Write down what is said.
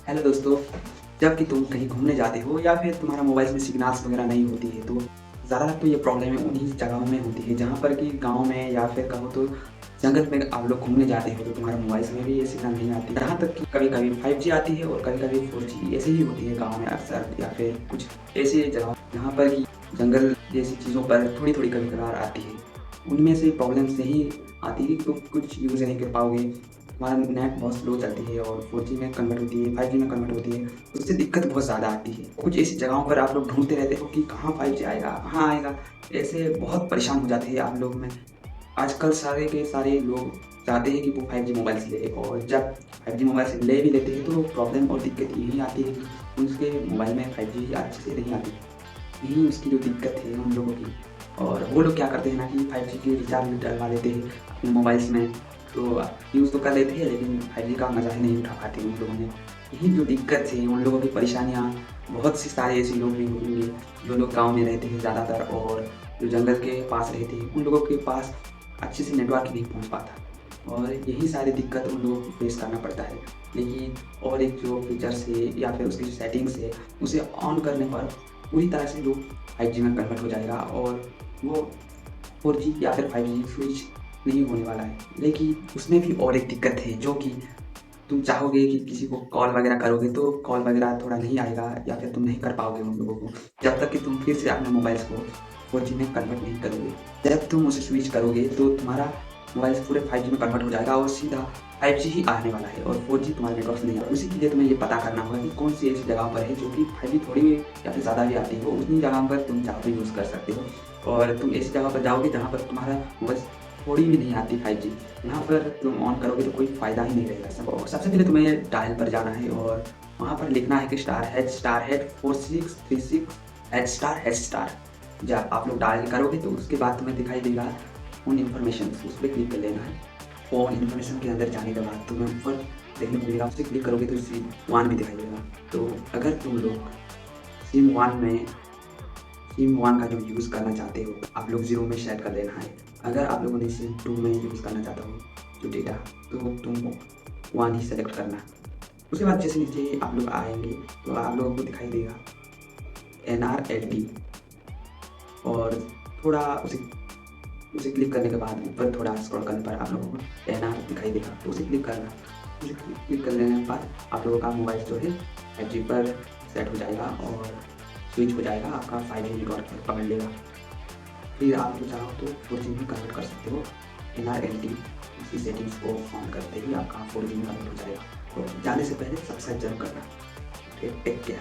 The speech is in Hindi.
हेलो दोस्तों, जब कि तुम कहीं घूमने जाते हो या फिर तुम्हारा मोबाइल में सिग्नल्स वगैरह नहीं होती है तो ज़्यादातर तो ये प्रॉब्लम है उन्हीं जगहों में होती है जहाँ पर कि गाँव में या फिर कहो तो जंगल में आप लोग घूमने जाते हो तो तुम्हारे मोबाइल में भी ये सिग्नल नहीं आती। यहाँ तक कि कभी-कभी 5G आती है और कभी-कभी 4G ऐसे ही होती है गाँव में अक्सर या फिर कुछ ऐसी जगह जहाँ पर कि जंगल जैसी चीज़ों पर थोड़ी-थोड़ी कभी-कभार आती है। उनमें से प्रॉब्लम्स यही आती है कि तुम कुछ यूज़ नहीं कर पाओगे। हमारा नेट बहुत स्लो चलती है और 4G में कन्वर्ट होती है, 5G में कन्वर्ट होती है, तो उससे दिक्कत बहुत ज़्यादा आती है। कुछ ऐसी जगहों पर आप लोग ढूँढते रहते हो कि कहाँ 5G आएगा, कहाँ आएगा? ऐसे बहुत परेशान हो जाते हैं आप लोग में। आजकल सारे के सारे लोग चाहते हैं कि वो 5G मोबाइल से लें और जब 5G मोबाइल से ले भी लेते हैं तो प्रॉब्लम और दिक्कत यही आती है कि उनके मोबाइल में 5G अच्छे से नहीं आती। यही उसकी जो दिक्कत है उन लोगों की। और वो लोग क्या करते हैं ना कि 5G के रिचार्ज भी डलवा लेते हैं अपने मोबाइल्स में, तो यूज़ तो कर लेते हैं लेकिन 5G का मज़ा ही नहीं उठा पाते उन लोगों ने। यही जो दिक्कत है उन लोगों की परेशानियाँ, बहुत से सारे ऐसे लोग भी होंगे जो लोग गाँव में रहते हैं ज़्यादातर और जो जंगल के पास रहते हैं, उन लोगों के पास अच्छे से नेटवर्क नहीं पहुँच पाता और यही सारी दिक्कत उन लोगों को फेस करना पड़ता है। लेकिन और एक जो फीचर्स है या फिर उसकी जो सेटिंग्स है, उसे ऑन करने पर पूरी तरह से वो 5G में कन्वर्ट हो जाएगा और वो 4G या फिर 5G स्विच नहीं होने वाला है। लेकिन उसमें भी और एक दिक्कत है जो कि तुम चाहोगे कि किसी को कॉल वगैरह करोगे तो कॉल वगैरह थोड़ा नहीं आएगा या फिर तुम नहीं कर पाओगे उन लोगों को, जब तक कि तुम फिर से अपने मोबाइल्स को 4G में कन्वर्ट नहीं करोगे। जब तुम उसे स्विच करोगे तो तुम्हारा मोबाइल पूरे 5G में कन्वर्ट हो जाएगा और सीधा 5G ही आने वाला है और 4G तुम्हारे नेटवर्क से नहीं आएगा। उसी के लिए तुम्हें ये पता करना होगा कि कौन सी ऐसी जगह पर है जो कि 5G थोड़ी या फिर ज़्यादा भी आती हो, उतनी जगह पर तुम चाहो तो यूज़ कर सकते हो। और तुम ऐसी जगह पर जाओगे जहाँ पर तुम्हारा मोबाइल थोड़ी भी नहीं आती 5G, यहाँ पर तुम ऑन करोगे तो कोई फ़ायदा ही नहीं रहेगा। सब और सबसे पहले तुम्हें डायल पर जाना है और वहाँ पर लिखना है कि *#4636###। जब आप लोग डायल करोगे तो उसके बाद तुम्हें दिखाई देगा फ़ोन इन्फॉर्मेशन, उस पर क्लिक कर लेना है। फ़ोन इन्फॉर्मेशन के अंदर जाने के बाद तुम्हें ऊपर देखने को मिलेगा, उसे क्लिक करोगे तो सिम 1 भी दिखाई देगा। तो अगर तुम लोग सिम 1 में सिम 1 का जो यूज़ करना चाहते हो, आप लोग 0 में सेट कर देना है। अगर आप लोगों ने सिम 2 में यूज़ करना चाहता हो जो डेटा, तो तुम 1 ही सेलेक्ट करना। उसके बाद जैसे नीचे आप लोग आएँगे तो आप लोगों को दिखाई देगा NRLD और थोड़ा उसे उसे क्लिक करने के बाद ऊपर थोड़ा स्क्रॉल करने पर आप लोगों को NR दिखाई देगा, तो उसे क्लिक करना। उसे क्लिक कर लेने के बाद आप लोगों का मोबाइल जो है 5G पर सेट हो जाएगा और स्विच हो जाएगा, आपका 5G नेटवर्क पकड़ लेगा। फिर आप जो चाहो तो 4G में कन्वर्ट कर सकते हो। NRLD इसकी सेटिंग्स को ऑन करते ही आपका 4G में कन्वर्ट हो जाएगा। तो जाने से पहले सब्सक्राइब जरूर करना। Take care.